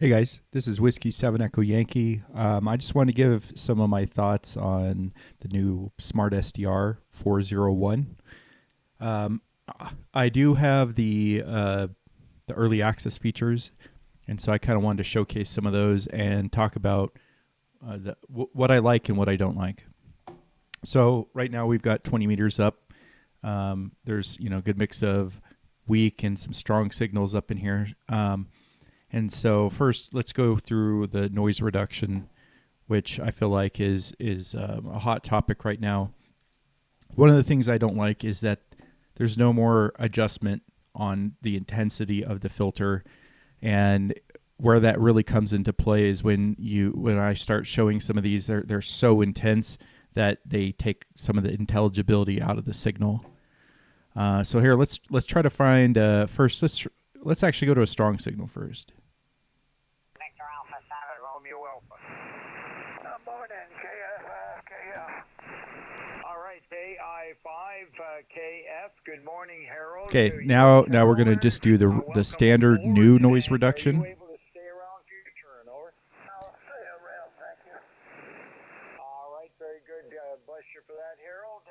Hey guys, this is Whiskey 7 Echo Yankee. I just want to give some of my thoughts on the new SmartSDR 4.0.1. I do have the early access features, and so I kind of wanted to showcase some of those and talk about what I like and what I don't like. So right now we've got 20 meters up. There's a good mix of weak and some strong signals up in here. And so first, let's go through the noise reduction, which I feel like is a hot topic right now. One of the things I don't like is that there's no more adjustment on the intensity of the filter, and where that really comes into play is when I start showing some of these, they're so intense that they take some of the intelligibility out of the signal. So here, let's try to find first. Let's actually go to a strong signal first. Morning, KF. All right, AI5KF. Good morning, Harold. Okay, now we're gonna just do the standard new noise reduction. Are you able to stay around for your turn? Over. I'll stay around, thank you. All right, very good. Bless you for that, Harold.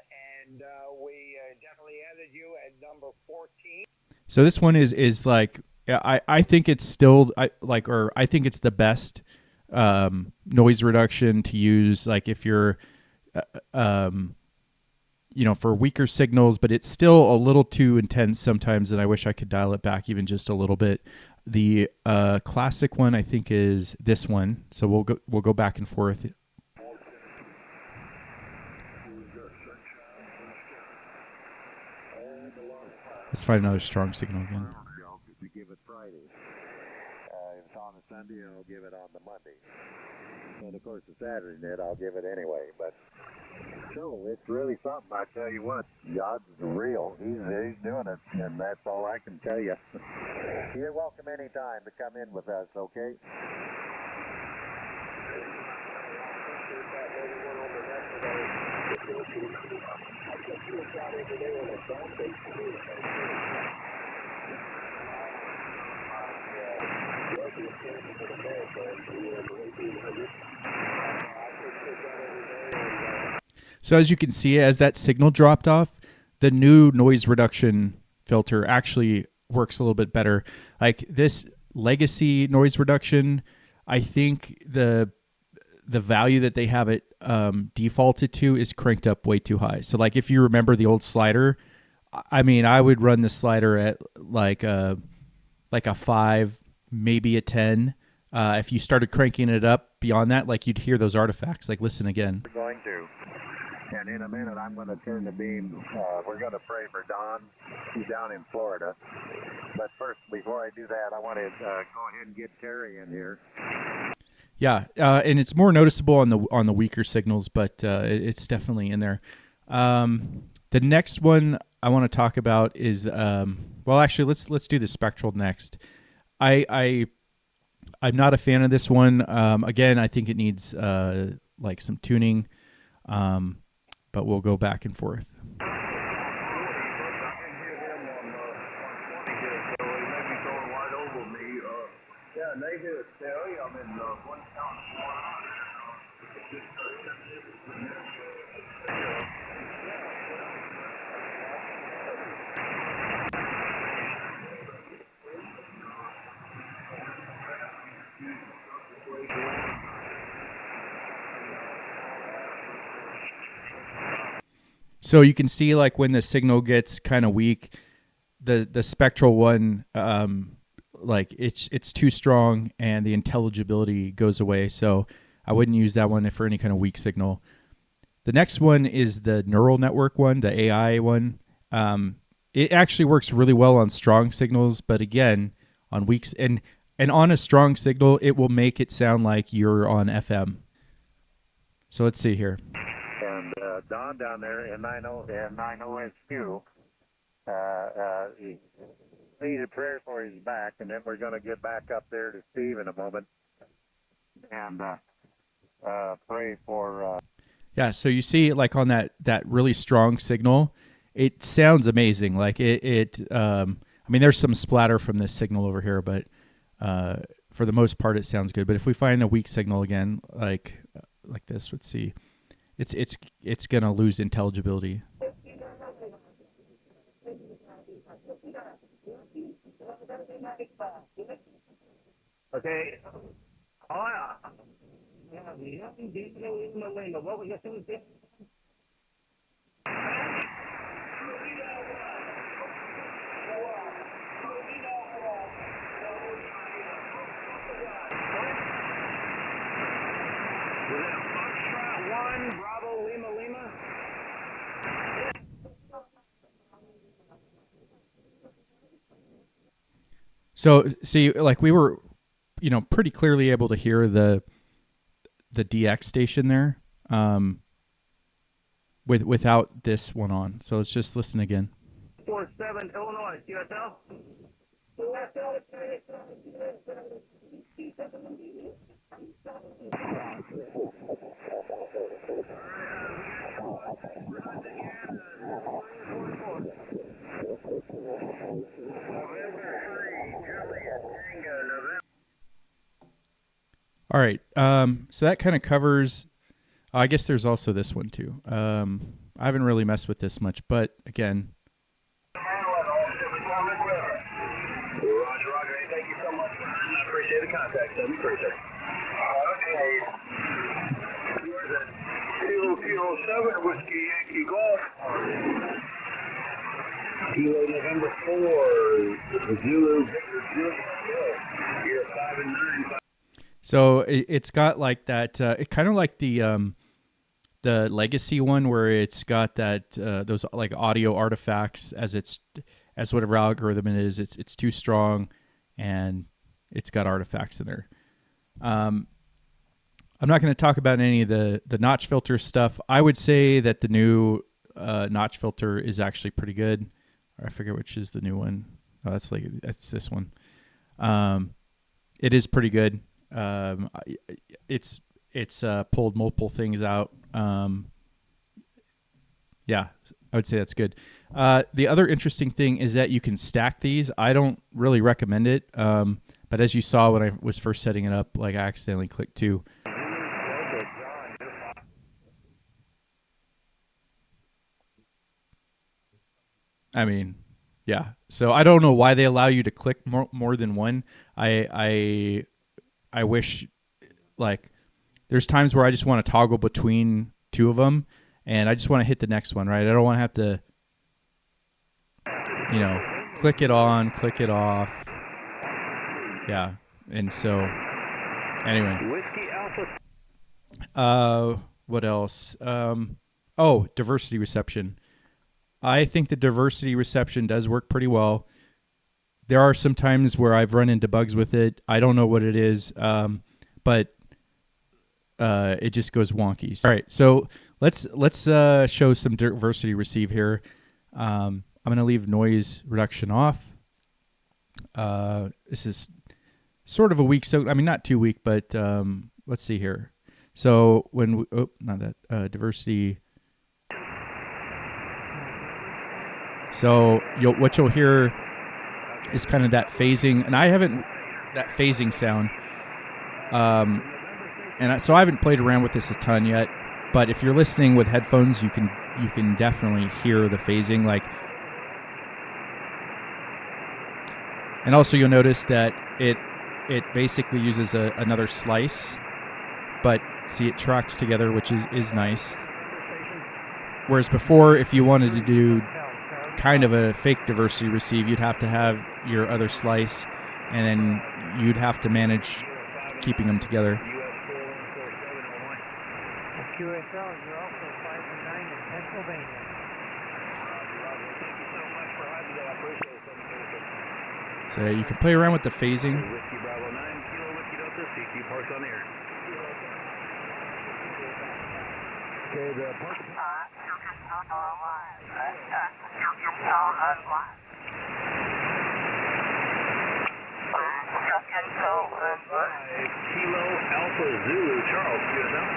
And we definitely added you at number 14. So this one is like I think it's still I think it's the best noise reduction to use, like if you're for weaker signals, but it's still a little too intense sometimes, and I wish I could dial it back even just a little bit. The classic one I think is this one, so we'll go back and forth. Let's find another strong signal again. We give it Friday. If it's on a Sunday, I'll give it on the Monday. And of course, the Saturday net, I'll give it anyway. But so it's really something. I tell you what, the odds is real. He's doing it, and that's all I can tell you. You're welcome anytime to come in with us. Okay. So as you can see, as that signal dropped off, the new noise reduction filter actually works a little bit better. Like this legacy noise reduction, I think the value that they have it defaulted to is cranked up way too high. So like if you remember the old slider, I mean, I would run the slider at like a 5, maybe a 10. If you started cranking it up beyond that, like you'd hear those artifacts. Like listen again. We're going to. And in a minute, I'm going to turn the beam. We're going to pray for Don. He's down in Florida. But first, before I do that, I want to go ahead and get Terry in here. Yeah, and it's more noticeable on the weaker signals, but it's definitely in there. The next one I want to talk about is actually let's do the Spectral next. I'm not a fan of this one. Again, I think it needs like some tuning. But we'll go back and forth. So you can see like when the signal gets kind of weak, the Spectral one, like it's too strong and the intelligibility goes away. So I wouldn't use that one for any kind of weak signal. The next one is the neural network one, the AI one. It actually works really well on strong signals, but again, on weak and on a strong signal, it will make it sound like you're on FM. So let's see here. Don down there in 9OSQ, he needed prayer for his back, and then we're going to get back up there to Steve in a moment and pray for. Yeah, so you see, like on that really strong signal, it sounds amazing. Like I mean, there's some splatter from this signal over here, but for the most part, it sounds good. But if we find a weak signal again, like this, let's see, it's gonna lose intelligibility. Okay. Oh, yeah. What was your thing? Foxtrot 1, Bravo, Lima, Lima. So see, like we were, pretty clearly able to hear the DX station there, without this one on. So let's just listen again. 47 Illinois, QSL. All right. So that kind of covers. I guess there's also this one too. I haven't really messed with this much, but again. Roger, Roger. Thank you so much. I appreciate the contact. That'd be great, sir. Okay. Where's that? Kilo 7 Whiskey Yankee Golf. Kilo November 4. Zulu Victor Zulu. You're 5 and 9. So it's got like that. It kind of like the legacy one where it's got that those like audio artifacts as whatever algorithm it is. It's too strong, and it's got artifacts in there. I'm not going to talk about any of the notch filter stuff. I would say that the new notch filter is actually pretty good. I forget which is the new one. Oh, that's this one. It is pretty good. It's pulled multiple things out. Yeah, I would say that's good. The other interesting thing is that you can stack these. I don't really recommend it. But as you saw when I was first setting it up, like I accidentally clicked 2. I mean, yeah. So I don't know why they allow you to click more than one. I wish, like, there's times where I just want to toggle between 2 of them, and I just want to hit the next one, right? I don't want to have to, click it on, click it off. Yeah. And so, anyway. Whiskey Alpha. What else? Diversity reception. I think the diversity reception does work pretty well. There are some times where I've run into bugs with it. I don't know what it is, but it just goes wonky. All right, so let's show some diversity receive here. I'm going to leave noise reduction off. This is sort of a weak, so I mean not too weak, but let's see here. So when diversity. So what you'll hear is kind of that phasing, and I haven't that phasing sound. So I haven't played around with this a ton yet, but if you're listening with headphones, you can definitely hear the phasing. Like, and also you'll notice that it basically uses another slice, but see it tracks together, which is nice. Whereas before, if you wanted to do kind of a fake diversity receive, you'd have to have your other slice, and then you'd have to manage keeping them together. QSL, you're also 5 and 9 in Pennsylvania. So you can play around with the phasing. Whiskey Bravo 9, Kilo Whiskey Delta, CQ Parks on air. Okay, the park. Kilo Alpha Zulu, Charles, QSL.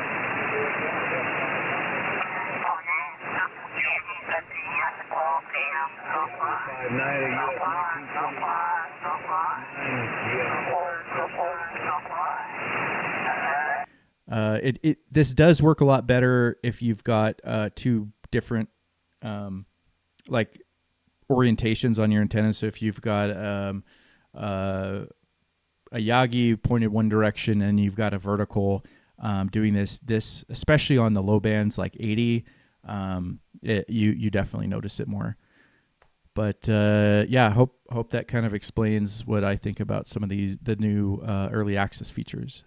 5-9 US 1921. This does work a lot better if you've got two different like orientations on your antenna. So if you've got a Yagi pointed one direction and you've got a vertical doing this especially on the low bands like 80, you definitely notice it more. But yeah, hope that kind of explains what I think about some of the new early access features.